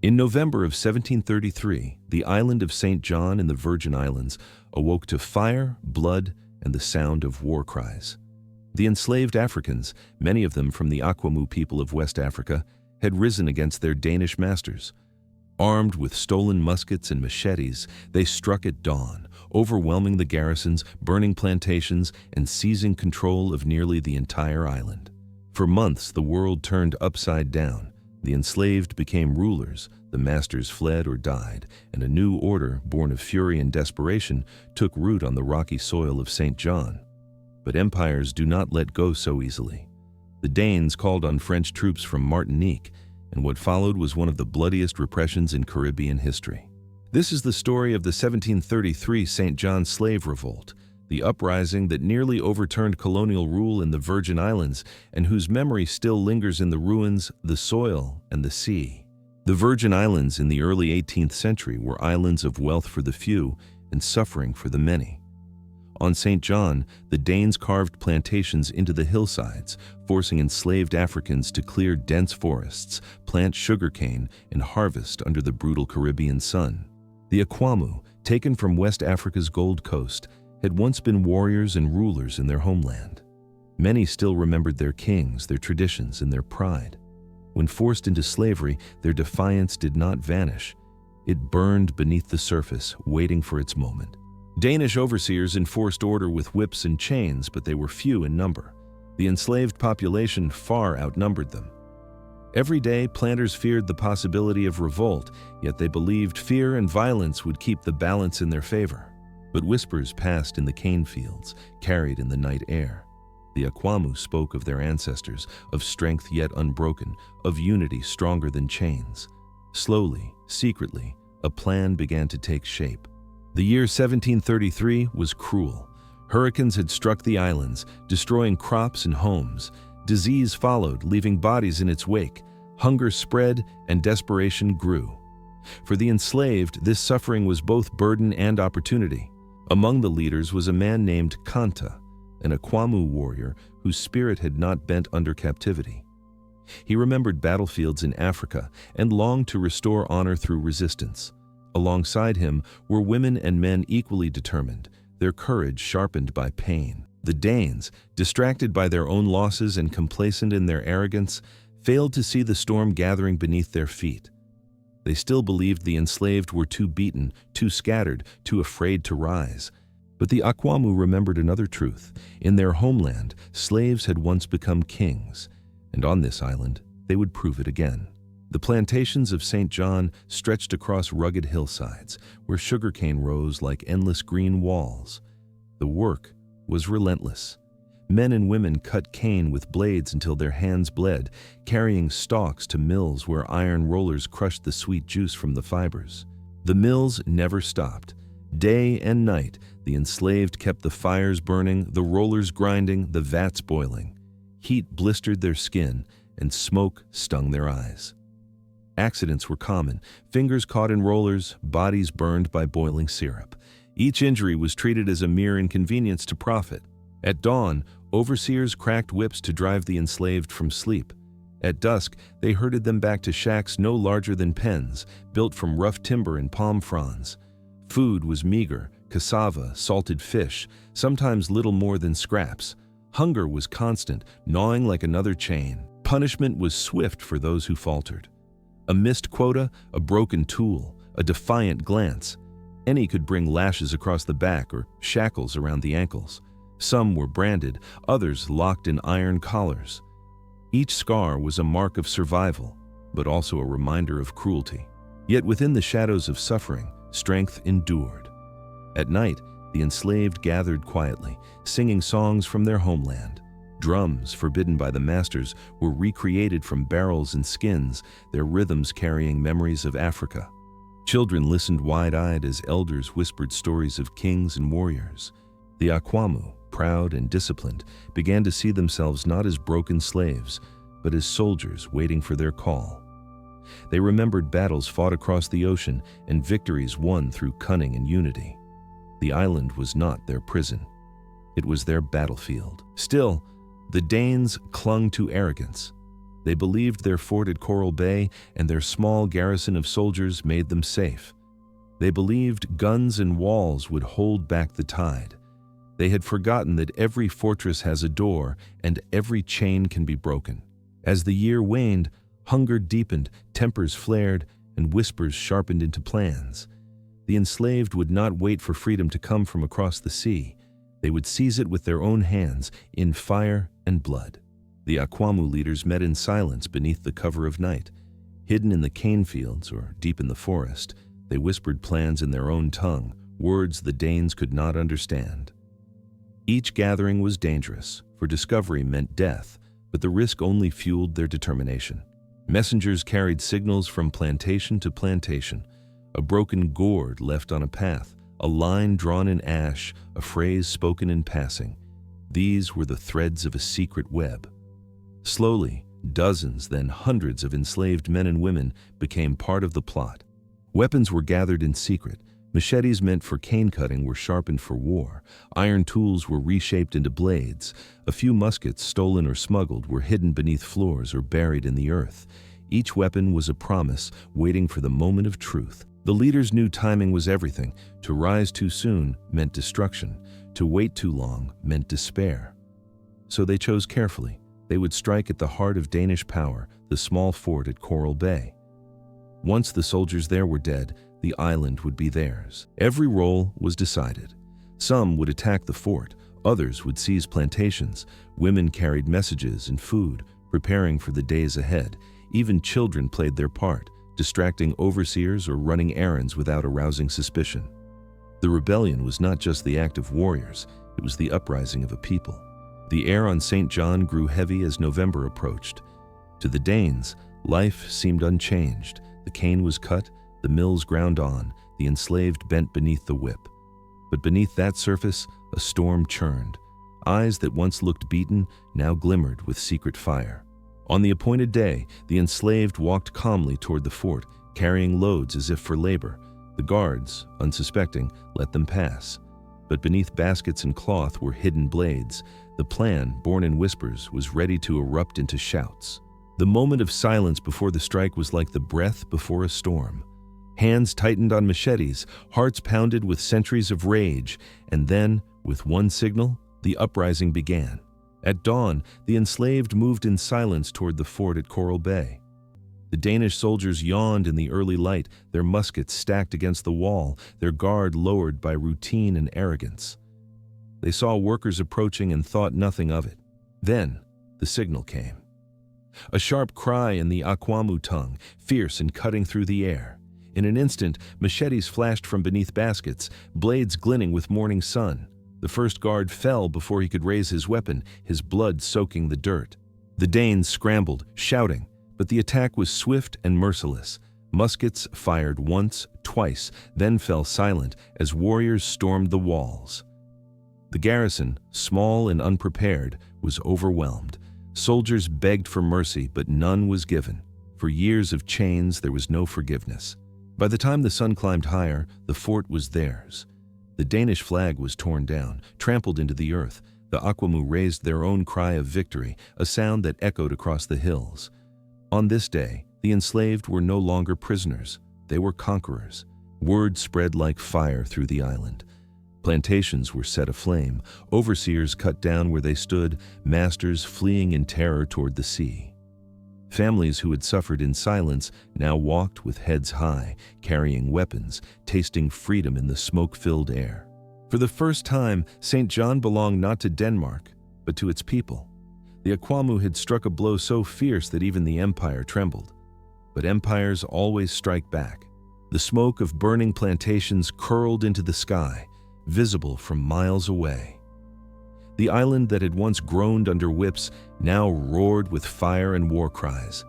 In November of 1733, the island of St. John in the Virgin Islands awoke to fire, blood, and the sound of war cries. The enslaved Africans, many of them from the Akwamu people of West Africa, had risen against their Danish masters. Armed with stolen muskets and machetes, they struck at dawn, overwhelming the garrisons, burning plantations, and seizing control of nearly the entire island. For months, the world turned upside down. The enslaved became rulers, the masters fled or died, and a new order, born of fury and desperation, took root on the rocky soil of St. John. But empires do not let go so easily. The Danes called on French troops from Martinique, and what followed was one of the bloodiest repressions in Caribbean history. This is the story of the 1733 St. John slave revolt, the uprising that nearly overturned colonial rule in the Virgin Islands and whose memory still lingers in the ruins, the soil, and the sea. The Virgin Islands in the early 18th century were islands of wealth for the few and suffering for the many. On St. John, the Danes carved plantations into the hillsides, forcing enslaved Africans to clear dense forests, plant sugarcane, and harvest under the brutal Caribbean sun. The Akwamu, taken from West Africa's Gold Coast, had once been warriors and rulers in their homeland. Many still remembered their kings, their traditions, and their pride. When forced into slavery, their defiance did not vanish. It burned beneath the surface, waiting for its moment. Danish overseers enforced order with whips and chains, but they were few in number. The enslaved population far outnumbered them. Every day, planters feared the possibility of revolt, yet they believed fear and violence would keep the balance in their favor. But whispers passed in the cane fields, carried in the night air. The Akwamu spoke of their ancestors, of strength yet unbroken, of unity stronger than chains. Slowly, secretly, a plan began to take shape. The year 1733 was cruel. Hurricanes had struck the islands, destroying crops and homes. Disease followed, leaving bodies in its wake. Hunger spread, and desperation grew. For the enslaved, this suffering was both burden and opportunity. Among the leaders was a man named Kanta, an Akwamu warrior whose spirit had not bent under captivity. He remembered battlefields in Africa and longed to restore honor through resistance. Alongside him were women and men equally determined, their courage sharpened by pain. The Danes, distracted by their own losses and complacent in their arrogance, failed to see the storm gathering beneath their feet. They still believed the enslaved were too beaten, too scattered, too afraid to rise. But the Akwamu remembered another truth. In their homeland, slaves had once become kings, and on this island, they would prove it again. The plantations of St. John stretched across rugged hillsides, where sugarcane rose like endless green walls. The work was relentless. Men and women cut cane with blades until their hands bled, carrying stalks to mills where iron rollers crushed the sweet juice from the fibers. The mills never stopped. Day and night, the enslaved kept the fires burning, the rollers grinding, the vats boiling. Heat blistered their skin, and smoke stung their eyes. Accidents were common, fingers caught in rollers, bodies burned by boiling syrup. Each injury was treated as a mere inconvenience to profit. At dawn, overseers cracked whips to drive the enslaved from sleep. At dusk, they herded them back to shacks no larger than pens, built from rough timber and palm fronds. Food was meager, cassava, salted fish, sometimes little more than scraps. Hunger was constant, gnawing like another chain. Punishment was swift for those who faltered. A missed quota, a broken tool, a defiant glance. Any could bring lashes across the back or shackles around the ankles. Some were branded, others locked in iron collars. Each scar was a mark of survival, but also a reminder of cruelty. Yet within the shadows of suffering, strength endured. At night, the enslaved gathered quietly, singing songs from their homeland. Drums, forbidden by the masters, were recreated from barrels and skins, their rhythms carrying memories of Africa. Children listened wide-eyed as elders whispered stories of kings and warriors. The Akwamu, proud and disciplined, began to see themselves not as broken slaves, but as soldiers waiting for their call. They remembered battles fought across the ocean and victories won through cunning and unity. The island was not their prison. It was their battlefield. Still, the Danes clung to arrogance. They believed their fort at Coral Bay and their small garrison of soldiers made them safe. They believed guns and walls would hold back the tide. They had forgotten that every fortress has a door and every chain can be broken. As the year waned, hunger deepened, tempers flared, and whispers sharpened into plans. The enslaved would not wait for freedom to come from across the sea. They would seize it with their own hands, in fire and blood. The Akwamu leaders met in silence beneath the cover of night. Hidden in the cane fields or deep in the forest, they whispered plans in their own tongue, words the Danes could not understand. Each gathering was dangerous, for discovery meant death, but the risk only fueled their determination. Messengers carried signals from plantation to plantation, a broken gourd left on a path, a line drawn in ash, a phrase spoken in passing. These were the threads of a secret web. Slowly, dozens, then hundreds of enslaved men and women became part of the plot. Weapons were gathered in secret. Machetes meant for cane cutting were sharpened for war. Iron tools were reshaped into blades. A few muskets, stolen or smuggled, were hidden beneath floors or buried in the earth. Each weapon was a promise, waiting for the moment of truth. The leaders knew timing was everything. To rise too soon meant destruction. To wait too long meant despair. So they chose carefully. They would strike at the heart of Danish power, the small fort at Coral Bay. Once the soldiers there were dead, the island would be theirs. Every role was decided. Some would attack the fort, others would seize plantations. Women carried messages and food, preparing for the days ahead. Even children played their part, distracting overseers or running errands without arousing suspicion. The rebellion was not just the act of warriors, it was the uprising of a people. The air on St. John grew heavy as November approached. To the Danes, life seemed unchanged. The cane was cut, the mills ground on, the enslaved bent beneath the whip. But beneath that surface, a storm churned. Eyes that once looked beaten now glimmered with secret fire. On the appointed day, the enslaved walked calmly toward the fort, carrying loads as if for labor. The guards, unsuspecting, let them pass. But beneath baskets and cloth were hidden blades. The plan, born in whispers, was ready to erupt into shouts. The moment of silence before the strike was like the breath before a storm. Hands tightened on machetes, hearts pounded with centuries of rage, and then, with one signal, the uprising began. At dawn, the enslaved moved in silence toward the fort at Coral Bay. The Danish soldiers yawned in the early light, their muskets stacked against the wall, their guard lowered by routine and arrogance. They saw workers approaching and thought nothing of it. Then, the signal came. A sharp cry in the Akwamu tongue, fierce and cutting through the air. In an instant, machetes flashed from beneath baskets, blades glinting with morning sun. The first guard fell before he could raise his weapon, his blood soaking the dirt. The Danes scrambled, shouting, but the attack was swift and merciless. Muskets fired once, twice, then fell silent as warriors stormed the walls. The garrison, small and unprepared, was overwhelmed. Soldiers begged for mercy, but none was given. For years of chains, there was no forgiveness. By the time the sun climbed higher, the fort was theirs. The Danish flag was torn down, trampled into the earth. The Akwamu raised their own cry of victory, a sound that echoed across the hills. On this day, the enslaved were no longer prisoners. They were conquerors. Word spread like fire through the island. Plantations were set aflame, overseers cut down where they stood, masters fleeing in terror toward the sea. Families who had suffered in silence now walked with heads high, carrying weapons, tasting freedom in the smoke-filled air. For the first time, St. John belonged not to Denmark, but to its people. The Akwamu had struck a blow so fierce that even the empire trembled. But empires always strike back. The smoke of burning plantations curled into the sky, visible from miles away. The island that had once groaned under whips now roared with fire and war cries.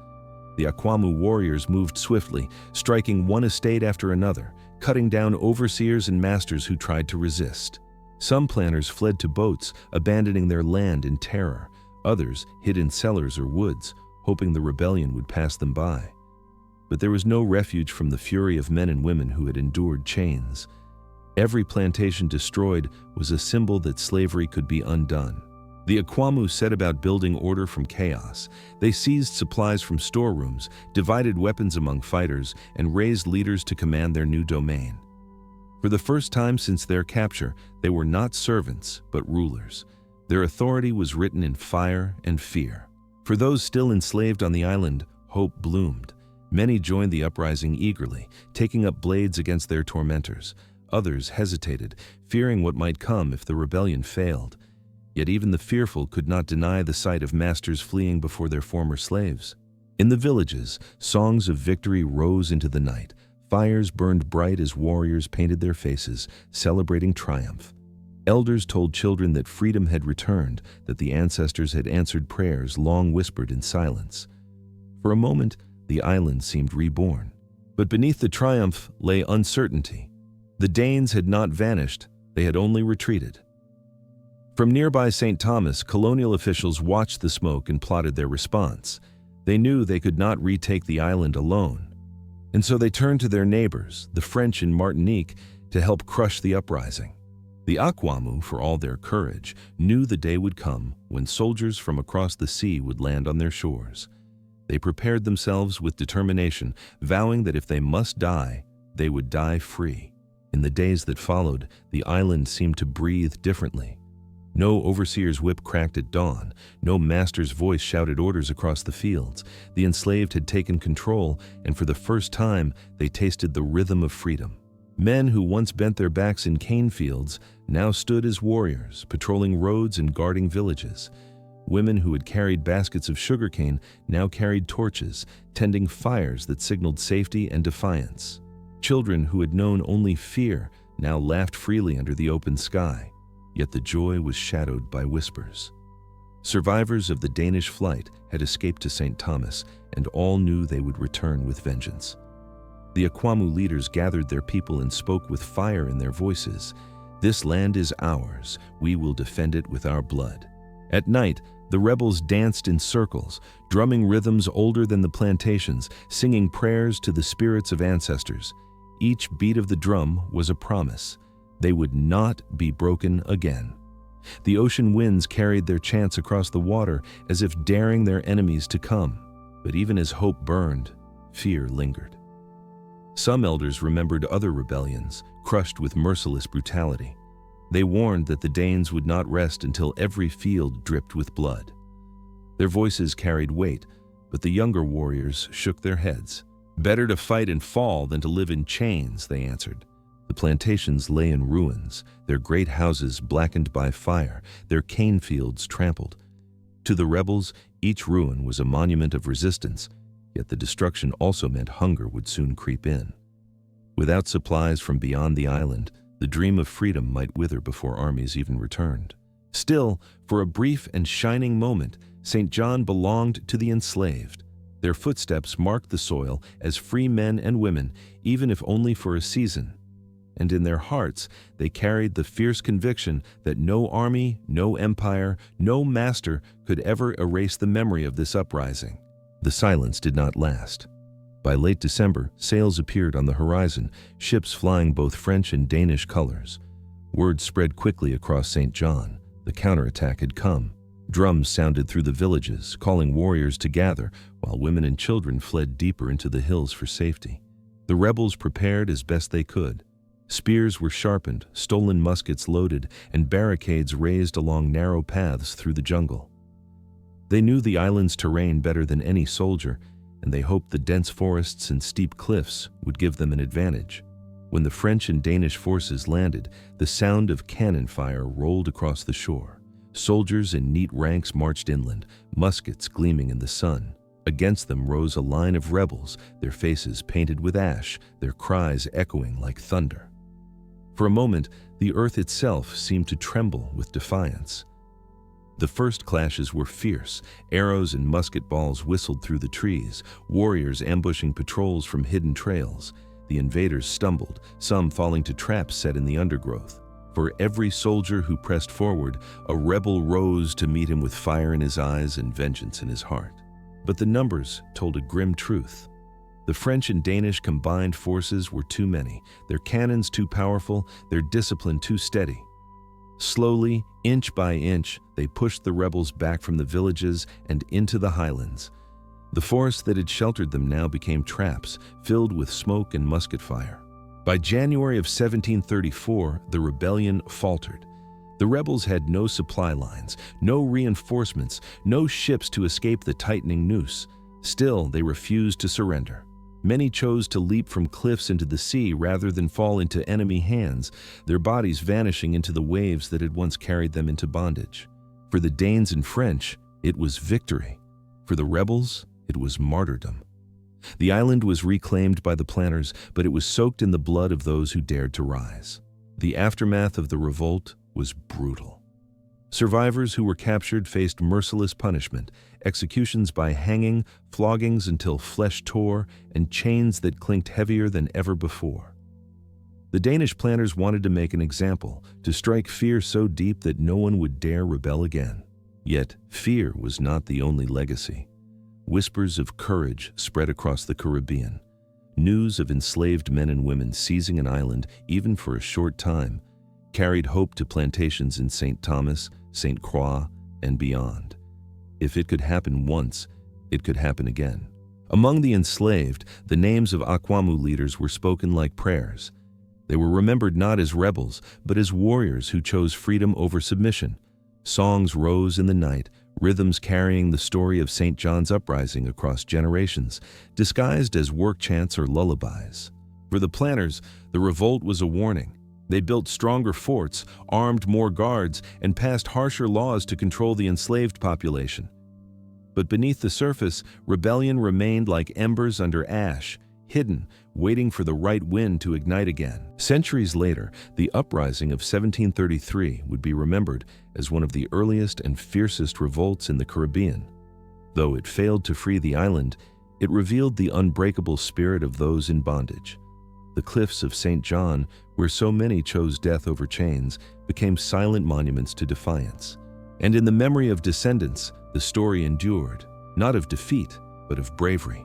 The Akwamu warriors moved swiftly, striking one estate after another, cutting down overseers and masters who tried to resist. Some planters fled to boats, abandoning their land in terror. Others hid in cellars or woods, hoping the rebellion would pass them by. But there was no refuge from the fury of men and women who had endured chains. Every plantation destroyed was a symbol that slavery could be undone. The Akwamu set about building order from chaos. They seized supplies from storerooms, divided weapons among fighters, and raised leaders to command their new domain. For the first time since their capture, they were not servants, but rulers. Their authority was written in fire and fear. For those still enslaved on the island, hope bloomed. Many joined the uprising eagerly, taking up blades against their tormentors. Others hesitated, fearing what might come if the rebellion failed. Yet even the fearful could not deny the sight of masters fleeing before their former slaves. In the villages, songs of victory rose into the night. Fires burned bright as warriors painted their faces, celebrating triumph. Elders told children that freedom had returned, that the ancestors had answered prayers long whispered in silence. For a moment, the island seemed reborn. But beneath the triumph lay uncertainty. The Danes had not vanished, they had only retreated. From nearby St. Thomas, colonial officials watched the smoke and plotted their response. They knew they could not retake the island alone. And so they turned to their neighbors, the French in Martinique, to help crush the uprising. The Akwamu, for all their courage, knew the day would come when soldiers from across the sea would land on their shores. They prepared themselves with determination, vowing that if they must die, they would die free. In the days that followed, the island seemed to breathe differently. No overseer's whip cracked at dawn. No master's voice shouted orders across the fields. The enslaved had taken control, and for the first time, they tasted the rhythm of freedom. Men who once bent their backs in cane fields now stood as warriors, patrolling roads and guarding villages. Women who had carried baskets of sugarcane now carried torches, tending fires that signaled safety and defiance. Children who had known only fear now laughed freely under the open sky. Yet the joy was shadowed by whispers. Survivors of the Danish flight had escaped to St. Thomas, and all knew they would return with vengeance. The Akwamu leaders gathered their people and spoke with fire in their voices. "This land is ours. We will defend it with our blood." At night, the rebels danced in circles, drumming rhythms older than the plantations, singing prayers to the spirits of ancestors. Each beat of the drum was a promise. They would not be broken again. The ocean winds carried their chants across the water as if daring their enemies to come. But even as hope burned, fear lingered. Some elders remembered other rebellions, crushed with merciless brutality. They warned that the Danes would not rest until every field dripped with blood. Their voices carried weight, but the younger warriors shook their heads. "Better to fight and fall than to live in chains," they answered. The plantations lay in ruins, their great houses blackened by fire, their cane fields trampled. To the rebels, each ruin was a monument of resistance, yet the destruction also meant hunger would soon creep in. Without supplies from beyond the island, the dream of freedom might wither before armies even returned. Still, for a brief and shining moment, St. John belonged to the enslaved. Their footsteps marked the soil as free men and women, even if only for a season. And in their hearts, they carried the fierce conviction that no army, no empire, no master could ever erase the memory of this uprising. The silence did not last. By late December, sails appeared on the horizon, ships flying both French and Danish colors. Word spread quickly across St. John. The counterattack had come. Drums sounded through the villages, calling warriors to gather, while women and children fled deeper into the hills for safety. The rebels prepared as best they could. Spears were sharpened, stolen muskets loaded, and barricades raised along narrow paths through the jungle. They knew the island's terrain better than any soldier, and they hoped the dense forests and steep cliffs would give them an advantage. When the French and Danish forces landed, the sound of cannon fire rolled across the shore. Soldiers in neat ranks marched inland, muskets gleaming in the sun. Against them rose a line of rebels, their faces painted with ash, their cries echoing like thunder. For a moment, the earth itself seemed to tremble with defiance. The first clashes were fierce. Arrows and musket balls whistled through the trees, warriors ambushing patrols from hidden trails. The invaders stumbled, some falling to traps set in the undergrowth. For every soldier who pressed forward, a rebel rose to meet him with fire in his eyes and vengeance in his heart. But the numbers told a grim truth. The French and Danish combined forces were too many, their cannons too powerful, their discipline too steady. Slowly, inch by inch, they pushed the rebels back from the villages and into the highlands. The forest that had sheltered them now became traps, filled with smoke and musket fire. By January of 1734, the rebellion faltered. The rebels had no supply lines, no reinforcements, no ships to escape the tightening noose. Still, they refused to surrender. Many chose to leap from cliffs into the sea rather than fall into enemy hands, their bodies vanishing into the waves that had once carried them into bondage. For the Danes and French, it was victory. For the rebels, it was martyrdom. The island was reclaimed by the planters, but it was soaked in the blood of those who dared to rise. The aftermath of the revolt was brutal. Survivors who were captured faced merciless punishment, executions by hanging, floggings until flesh tore, and chains that clinked heavier than ever before. The Danish planters wanted to make an example, to strike fear so deep that no one would dare rebel again. Yet, fear was not the only legacy. Whispers of courage spread across the Caribbean. News of enslaved men and women seizing an island, even for a short time, carried hope to plantations in St. Thomas, St. Croix, and beyond. If it could happen once, it could happen again. Among the enslaved, the names of Akwamu leaders were spoken like prayers. They were remembered not as rebels, but as warriors who chose freedom over submission. Songs rose in the night, rhythms carrying the story of St. John's uprising across generations, disguised as work chants or lullabies. For the planters, the revolt was a warning. They built stronger forts, armed more guards, and passed harsher laws to control the enslaved population. But beneath the surface, rebellion remained like embers under ash, hidden, waiting for the right wind to ignite again. Centuries later, the uprising of 1733 would be remembered as one of the earliest and fiercest revolts in the Caribbean. Though it failed to free the island, it revealed the unbreakable spirit of those in bondage. The cliffs of St. John, where so many chose death over chains, became silent monuments to defiance. And in the memory of descendants, the story endured, not of defeat, but of bravery.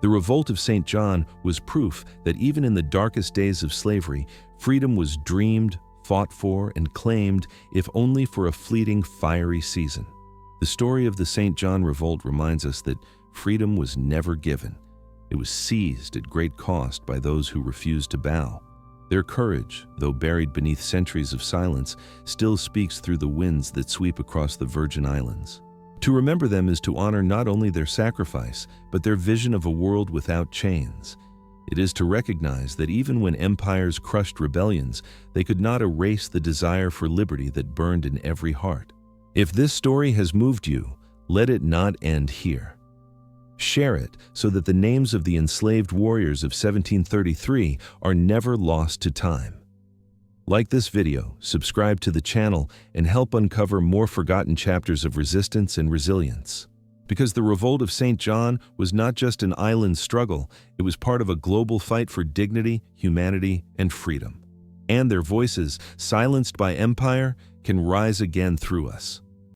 The revolt of St. John was proof that even in the darkest days of slavery, freedom was dreamed, fought for, and claimed, if only for a fleeting, fiery season. The story of the St. John revolt reminds us that freedom was never given. It was seized at great cost by those who refused to bow. Their courage, though buried beneath centuries of silence, still speaks through the winds that sweep across the Virgin Islands. To remember them is to honor not only their sacrifice, but their vision of a world without chains. It is to recognize that even when empires crushed rebellions, they could not erase the desire for liberty that burned in every heart. If this story has moved you, let it not end here. Share it so that the names of the enslaved warriors of 1733 are never lost to time. Like this video, subscribe to the channel, and help uncover more forgotten chapters of resistance and resilience. Because the revolt of St. John was not just an island struggle, it was part of a global fight for dignity, humanity, and freedom. And their voices, silenced by empire, can rise again through us.